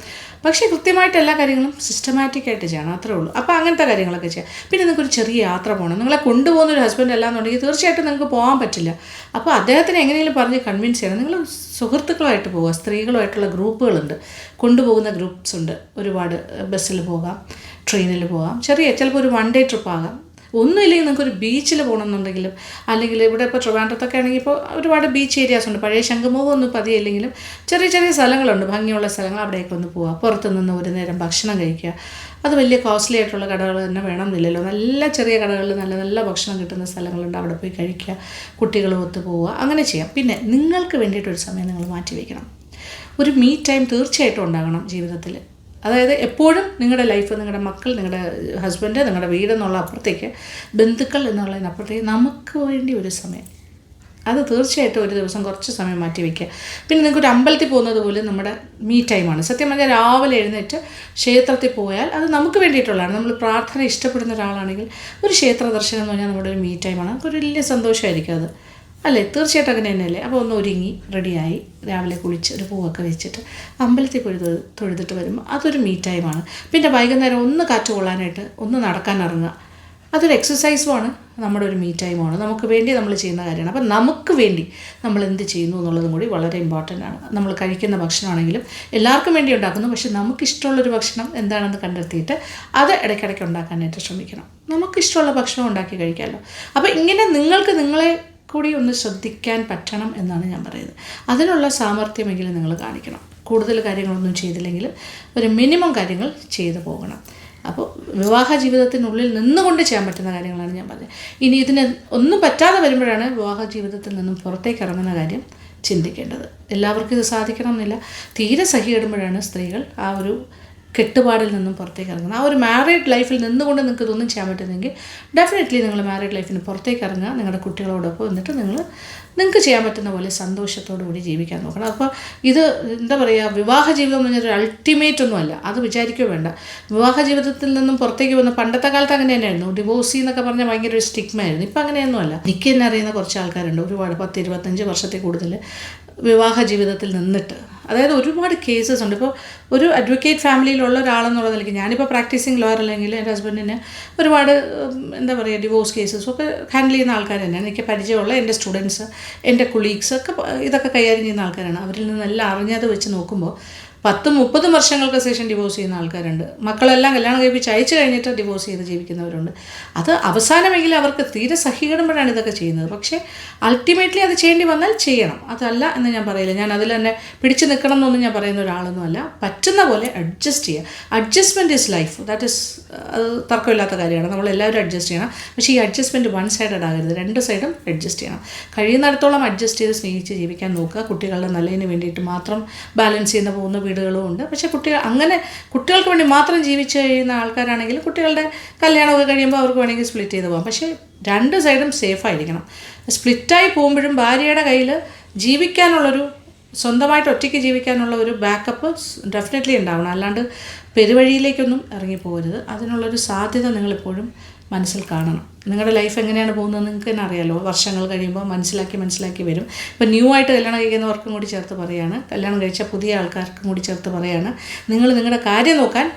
[SPEAKER 1] പക്ഷേ കൃത്യമായിട്ട് എല്ലാ കാര്യങ്ങളും സിസ്റ്റമാറ്റിക്കായിട്ട് ചെയ്യണം, അത്രേ ഉള്ളൂ. അപ്പോൾ അങ്ങനത്തെ കാര്യങ്ങളൊക്കെ ചെയ്യാം. പിന്നെ നിങ്ങൾക്കൊരു ചെറിയ യാത്ര പോകണം, നിങ്ങളെ കൊണ്ടുപോകുന്ന ഒരു ഹസ്ബൻഡ് അല്ലാന്നുണ്ടെങ്കിൽ തീർച്ചയായിട്ടും നിങ്ങൾക്ക് പോകാൻ പറ്റില്ല. അപ്പോൾ അദ്ദേഹത്തിന് എങ്ങനെയെങ്കിലും പറഞ്ഞ് കൺവിൻസ് ചെയ്യണം. നിങ്ങൾ സുഹൃത്തുക്കളുമായിട്ട് പോവുക, സ്ത്രീകളുമായിട്ടുള്ള ഗ്രൂപ്പുകളുണ്ട്, കൊണ്ടുപോകുന്ന ഗ്രൂപ്പ്സ് ഉണ്ട് ഒരുപാട്. ബസ്സിൽ പോകാം, ട്രെയിനിൽ പോകാം, ചിലപ്പോൾ ഒരു 1 ഡേ ട്രിപ്പ് ആകാം. ഒന്നുമില്ലെങ്കിൽ നിങ്ങൾക്കൊരു ബീച്ചിൽ പോകണമെന്നുണ്ടെങ്കിലും, അല്ലെങ്കിൽ ഇവിടെ ഇപ്പോൾ ട്രിവാൻഡ്രത്തൊക്കെ ആണെങ്കിൽ ഇപ്പോൾ ഒരുപാട് ബീച്ച് ഏരിയാസ് ഉണ്ട്. പഴയ ശംഖുമുഖം ഒന്നും പതിയില്ലെങ്കിലും ചെറിയ ചെറിയ സ്ഥലങ്ങളുണ്ട്, ഭംഗിയുള്ള സ്ഥലങ്ങൾ, അവിടേക്ക് ഒന്ന് പോവുക. പുറത്തു നിന്ന് ഒരു നേരം ഭക്ഷണം കഴിക്കുക. അത് വലിയ കോസ്റ്റ്ലി ആയിട്ടുള്ള കടകൾ തന്നെ വേണമെന്നില്ലല്ലോ, നല്ല ചെറിയ കടകളിൽ നല്ല നല്ല ഭക്ഷണം കിട്ടുന്ന സ്ഥലങ്ങളുണ്ട്, അവിടെ പോയി കഴിക്കുക, കുട്ടികളും ഒത്ത് പോവുക, അങ്ങനെ ചെയ്യാം. പിന്നെ നിങ്ങൾക്ക് വേണ്ടിയിട്ടൊരു സമയം നിങ്ങൾ മാറ്റി വയ്ക്കണം. ഒരു മീ ടൈം തീർച്ചയായിട്ടും ഉണ്ടാകണം ജീവിതത്തിൽ. അതായത് എപ്പോഴും നിങ്ങളുടെ ലൈഫ്, നിങ്ങളുടെ മക്കൾ, നിങ്ങളുടെ ഹസ്ബൻഡ്, നിങ്ങളുടെ വീട് എന്നുള്ള അപ്പുറത്തേക്ക്, ബന്ധുക്കൾ എന്നുള്ളതിനപ്പുറത്തേക്ക് നമുക്ക് വേണ്ടി ഒരു സമയം, അത് തീർച്ചയായിട്ടും ഒരു ദിവസം കുറച്ച് സമയം മാറ്റി വയ്ക്കുക. പിന്നെ നിങ്ങൾക്കൊരു അമ്പലത്തിൽ പോകുന്നത് പോലും നമ്മുടെ മീ ടൈമാണ്. സത്യം പറഞ്ഞാൽ രാവിലെ എഴുന്നേറ്റ് ക്ഷേത്രത്തിൽ പോയാൽ അത് നമുക്ക് വേണ്ടിയിട്ടുള്ളതാണ്. നമ്മൾ പ്രാർത്ഥന ഇഷ്ടപ്പെടുന്ന ഒരാളാണെങ്കിൽ ഒരു ക്ഷേത്ര ദർശനം എന്ന് പറഞ്ഞാൽ നമ്മുടെ ഒരു മീ ടൈമാണ്. നമുക്കൊരു വലിയ സന്തോഷമായിരിക്കും അത്, അല്ലേ? തീർച്ചയായിട്ടും അങ്ങനെ തന്നെയല്ലേ? അപ്പോൾ ഒന്ന് ഒരുങ്ങി റെഡിയായി രാവിലെ കുളിച്ച് ഒരു പൂവൊക്കെ വെച്ചിട്ട് അമ്പലത്തിൽ പോയി തൊഴുതിട്ട് വരുമ്പോൾ അതൊരു മീ ടൈമാണ്. പിന്നെ വൈകുന്നേരം ഒന്ന് കാറ്റ് കൊള്ളാനായിട്ട് ഒന്ന് നടക്കാൻ ഇറങ്ങുക, അതൊരു എക്സസൈസുമാണ്, നമ്മുടെ ഒരു മീ ടൈമാണ്. നമുക്ക് വേണ്ടി നമ്മൾ ചെയ്യുന്ന കാര്യമാണ്. അപ്പം നമുക്ക് വേണ്ടി നമ്മൾ എന്ത് ചെയ്യുന്നു എന്നുള്ളതും കൂടി വളരെ ഇമ്പോർട്ടൻ്റ് ആണ്. നമ്മൾ കഴിക്കുന്ന ഭക്ഷണമാണെങ്കിലും എല്ലാവർക്കും വേണ്ടി ഉണ്ടാക്കുന്നു, പക്ഷെ നമുക്കിഷ്ടമുള്ളൊരു ഭക്ഷണം എന്താണെന്ന് കണ്ടെത്തിയിട്ട് അത് ഇടയ്ക്കിടയ്ക്ക് ഉണ്ടാക്കാനായിട്ട് ശ്രമിക്കണം. നമുക്കിഷ്ടമുള്ള ഭക്ഷണം ഉണ്ടാക്കി കഴിക്കാമല്ലോ. അപ്പോൾ ഇങ്ങനെ നിങ്ങൾക്ക് നിങ്ങളെ കൂടി ഒന്ന് ശ്രദ്ധിക്കാൻ പറ്റണം എന്നാണ് ഞാൻ പറയുന്നത്. അതിനുള്ള സാമർഥ്യമെങ്കിലും നിങ്ങൾ കാണിക്കണം. കൂടുതൽ കാര്യങ്ങളൊന്നും ചെയ്തില്ലെങ്കിൽ ഒരു മിനിമം കാര്യങ്ങൾ ചെയ്തു പോകണം. അപ്പോൾ വിവാഹ ജീവിതത്തിനുള്ളിൽ നിന്നുകൊണ്ട് ചെയ്യാൻ പറ്റുന്ന കാര്യങ്ങളാണ് ഞാൻ പറഞ്ഞത്. ഇനി ഇതിന് ഒന്നും പറ്റാതെ വരുമ്പോഴാണ് വിവാഹ ജീവിതത്തിൽ നിന്നും പുറത്തേക്ക് ഇറങ്ങുന്ന കാര്യം ചിന്തിക്കേണ്ടത്. എല്ലാവർക്കും ഇത് സാധിക്കണം എന്നില്ല. തീരെ സഹിയിടുമ്പോഴാണ് സ്ത്രീകൾ ആ ഒരു കെട്ടുപാടിൽ നിന്നും പുറത്തേക്ക് ഇറങ്ങുന്നത്. ആ ഒരു മാരീഡ് ലൈഫിൽ നിന്നുകൊണ്ട് നിങ്ങൾക്ക് ഇതൊന്നും ചെയ്യാൻ പറ്റുന്നെങ്കിൽ ഡെഫിനറ്റ്ലി നിങ്ങൾ മാരീഡ് ലൈഫിന് പുറത്തേക്ക് ഇറങ്ങുക, നിങ്ങളുടെ കുട്ടികളോടൊപ്പം. എന്നിട്ട് നിങ്ങൾക്ക് ചെയ്യാൻ പറ്റുന്ന പോലെ സന്തോഷത്തോടു കൂടി ജീവിക്കാൻ നോക്കണം. അപ്പോൾ ഇത് എന്താ പറയുക, വിവാഹ ജീവിതം എന്ന് പറഞ്ഞാൽ ഒരു അൾട്ടിമേറ്റ് ഒന്നുമല്ല, അത് വിചാരിക്കുകയോ വേണ്ട. വിവാഹ ജീവിതത്തിൽ നിന്നും പുറത്തേക്ക് വന്ന പണ്ടത്തെ കാലത്ത് അങ്ങനെ തന്നെയായിരുന്നു. ഡിവോഴ്സി എന്നൊക്കെ പറഞ്ഞാൽ ഭയങ്കര ഒരു സ്റ്റിഗ്മ ആയിരുന്നു. ഇപ്പം അങ്ങനെയൊന്നുമല്ല. എനിക്ക് തന്നെ അറിയുന്ന കുറച്ച് ആൾക്കാരുണ്ട്, ഒരുപാട് 10-25 വർഷത്തിൽ കൂടുതൽ വിവാഹ ജീവിതത്തിൽ നിന്നിട്ട്, അതായത് ഒരുപാട് കേസസ് ഉണ്ട്. ഇപ്പോൾ ഒരു അഡ്വക്കേറ്റ് ഫാമിലിയിലുള്ള ഒരാളെന്നുള്ള നിലയ്ക്ക്, ഞാനിപ്പോൾ പ്രാക്ടീസിങ് ലോയർ അല്ലെങ്കിൽ എൻ്റെ ഹസ്ബൻഡിന് ഒരുപാട് എന്താ പറയുക ഡിവോഴ്സ് കേസസും ഒക്കെ ഹാൻഡിൽ ചെയ്യുന്ന ആൾക്കാർ തന്നെയാണ്. എനിക്ക് പരിചയമുള്ള എൻ്റെ സ്റ്റുഡൻസ്, എൻ്റെ കൊളീഗ്സ് ഒക്കെ ഇതൊക്കെ കൈകാര്യം ചെയ്യുന്ന ആൾക്കാരാണ്. അവരിൽ നിന്നെല്ലാം അറിഞ്ഞത് വെച്ച് നോക്കുമ്പോൾ 10-30 വർഷങ്ങൾക്ക് ശേഷം ഡിവോഴ്സ് ചെയ്യുന്ന ആൾക്കാരുണ്ട്. മക്കളെല്ലാം കല്യാണം കഴിപ്പിച്ച് അയച്ചു കഴിഞ്ഞിട്ട് ഡിവോഴ്സ് ചെയ്ത് ജീവിക്കുന്നവരുണ്ട്. അത് അവസാനമെങ്കിലും അവർക്ക് തീരെ സഹികെടുമ്പോഴാണ് ഇതൊക്കെ ചെയ്യുന്നത്. പക്ഷേ അൾട്ടിമേറ്റ്ലി അത് ചെയ്യേണ്ടി വന്നാൽ ചെയ്യണം, അതല്ല എന്ന് ഞാൻ പറയില്ല. ഞാൻ അതിൽ തന്നെ പിടിച്ചു നിൽക്കണം എന്നൊന്നും ഞാൻ പറയുന്ന ഒരാളൊന്നുമല്ല. പറ്റുന്ന പോലെ അഡ്ജസ്റ്റ് ചെയ്യുക. Adjustment is life, that is അത് തർക്കമില്ലാത്ത കാര്യമാണ്. നമ്മളെല്ലാവരും അഡ്ജസ്റ്റ് ചെയ്യണം. പക്ഷേ ഈ അഡ്ജസ്റ്റ്മെൻറ്റ് വൺ സൈഡഡ് ആകരുത്, 2 സൈഡും അഡ്ജസ്റ്റ് ചെയ്യണം. കഴിയുന്നിടത്തോളം അഡ്ജസ്റ്റ് ചെയ്ത് സ്നേഹിച്ച് ജീവിക്കാൻ നോക്കുക. കുട്ടികളുടെ നല്ലതിന് വേണ്ടിയിട്ട് മാത്രം ബാലൻസ് ചെയ്യുന്ന പോകുന്ന വീടുകളും ഉണ്ട്. പക്ഷേ കുട്ടികൾക്ക് വേണ്ടി മാത്രം ജീവിച്ച് കഴിയുന്ന ആൾക്കാരാണെങ്കിൽ കുട്ടികളുടെ കല്യാണമൊക്കെ കഴിയുമ്പോൾ അവർക്ക് വേണമെങ്കിൽ സ്പ്ലിറ്റ് ചെയ്ത് പോകാം. പക്ഷേ 2 സൈഡും സേഫായിരിക്കണം. സ്പ്ലിറ്റായി പോകുമ്പോഴും ഭാര്യയുടെ കയ്യിൽ ജീവിക്കാനുള്ളൊരു, സ്വന്തമായിട്ട് ഒറ്റയ്ക്ക് ജീവിക്കാനുള്ള ഒരു ബാക്കപ്പ് ഡെഫിനറ്റ്ലി ഉണ്ടാവണം. അല്ലാണ്ട് പെരുവഴിയിലേക്കൊന്നും ഇറങ്ങിപ്പോകരുത്. അതിനുള്ളൊരു സാധ്യത നിങ്ങളെപ്പോഴും മനസ്സിൽ കാണണം. നിങ്ങളുടെ ലൈഫ് എങ്ങനെയാണ് പോകുന്നത് നിങ്ങൾക്ക് തന്നെ അറിയാമല്ലോ. വർഷങ്ങൾ കഴിയുമ്പോൾ മനസ്സിലാക്കി വരും. ഇപ്പോൾ ന്യൂ ആയിട്ട് കല്യാണം കഴിക്കുന്നവർക്കും കൂടി ചേർത്ത് പറയുകയാണ്, കല്യാണം കഴിച്ച പുതിയ ആൾക്കാർക്കും കൂടി ചേർത്ത് പറയുകയാണ്, നിങ്ങൾ നിങ്ങളുടെ കാര്യം നോക്കാൻ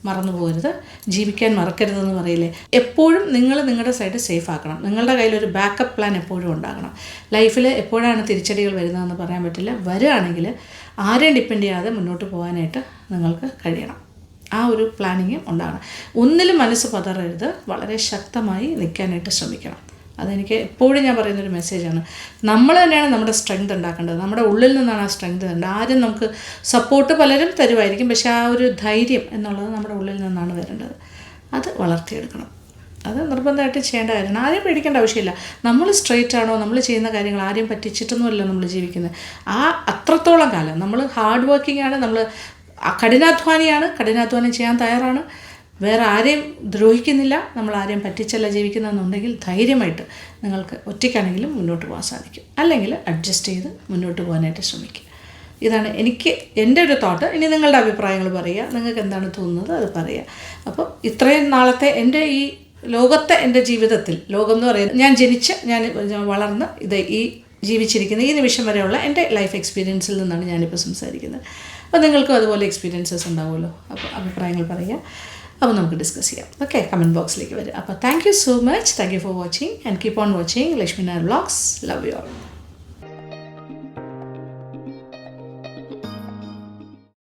[SPEAKER 1] മറന്നു പോകരുത്, ജീവിക്കാൻ മറക്കരുതെന്ന് പറയില്ലേ. എപ്പോഴും നിങ്ങൾ നിങ്ങളുടെ സൈഡ് സേഫ് ആക്കണം. നിങ്ങളുടെ കയ്യിലൊരു ബാക്കപ്പ് പ്ലാൻ എപ്പോഴും ഉണ്ടാകണം. ലൈഫിൽ എപ്പോഴാണ് തിരിച്ചടികൾ വരുന്നതെന്ന് പറയാൻ പറ്റില്ല. വരികയാണെങ്കിൽ ആരെയും ഡിപ്പെൻഡ് ചെയ്യാതെ മുന്നോട്ട് പോകാനായിട്ട് നിങ്ങൾക്ക് കഴിയണം. ആ ഒരു പ്ലാനിങ് ഉണ്ടാകണം. ഒന്നിലും മനസ്സ് പതറരുത്, വളരെ ശക്തമായി നിൽക്കാനായിട്ട് ശ്രമിക്കണം. അതെനിക്ക് എപ്പോഴും ഞാൻ പറയുന്നൊരു മെസ്സേജാണ്. നമ്മൾ തന്നെയാണ് നമ്മുടെ സ്ട്രെങ്ത് ഉണ്ടാക്കേണ്ടത്. നമ്മുടെ ഉള്ളിൽ നിന്നാണ് ആ സ്ട്രെങ്ത് ഉണ്ട്. ആരും നമുക്ക് സപ്പോർട്ട് പലരും തരുമായിരിക്കും, പക്ഷേ ആ ഒരു ധൈര്യം എന്നുള്ളത് നമ്മുടെ ഉള്ളിൽ നിന്നാണ് വരേണ്ടത്. അത് വളർത്തിയെടുക്കണം. അത് നിർബന്ധമായിട്ട് ചെയ്യേണ്ട കാര്യമാണ്. ആരെയും പേടിക്കേണ്ട ആവശ്യമില്ല. നമ്മൾ സ്ട്രെയിറ്റ് ആണോ, നമ്മൾ ചെയ്യുന്ന കാര്യങ്ങൾ ആരെയും പറ്റിച്ചിട്ടൊന്നുമല്ല നമ്മൾ ജീവിക്കുന്നത്. അത്രത്തോളം കാലം നമ്മൾ ഹാർഡ് വർക്കിംഗ് ആണ്, നമ്മൾ കഠിനാധ്വാനം ചെയ്യാൻ തയ്യാറാണ്, വേറെ ആരെയും ദ്രോഹിക്കുന്നില്ല, നമ്മൾ ആരെയും പറ്റിച്ചല്ല ജീവിക്കുന്നതെന്നുണ്ടെങ്കിൽ ധൈര്യമായിട്ട് നിങ്ങൾക്ക് ഒറ്റയ്ക്കാണെങ്കിലും മുന്നോട്ട് പോകാൻ സാധിക്കും. അല്ലെങ്കിൽ അഡ്ജസ്റ്റ് ചെയ്ത് മുന്നോട്ട് പോകാനായിട്ട് ശ്രമിക്കുക. ഇതാണ് എൻ്റെ ഒരു തോട്ട്. ഇനി നിങ്ങളുടെ അഭിപ്രായങ്ങൾ പറയുക, നിങ്ങൾക്ക് എന്താണ് തോന്നുന്നത് അത് പറയുക. അപ്പോൾ ഇത്രയും നാളത്തെ എൻ്റെ ഈ എൻ്റെ ജീവിതത്തിൽ, ലോകം എന്ന് പറയുന്നത് ഞാൻ വളർന്ന് ഈ ജീവിച്ചിരിക്കുന്ന ഈ നിമിഷം വരെയുള്ള എൻ്റെ ലൈഫ് എക്സ്പീരിയൻസിൽ നിന്നാണ് ഞാനിപ്പോൾ സംസാരിക്കുന്നത്. അപ്പോൾ നിങ്ങൾക്കും അതുപോലെ എക്സ്പീരിയൻസസ് ഉണ്ടാവുമല്ലോ. അപ്പോൾ അഭിപ്രായങ്ങൾ പറയുക. അപ്പോൾ നമുക്ക് ഡിസ്കസ് ചെയ്യാം. ഓക്കെ, കമൻറ്റ് ബോക്സിലേക്ക് വരിക. അപ്പോൾ thank you so much. Thank you for watching and keep on watching Lakshmi Nair vlogs. Love you all.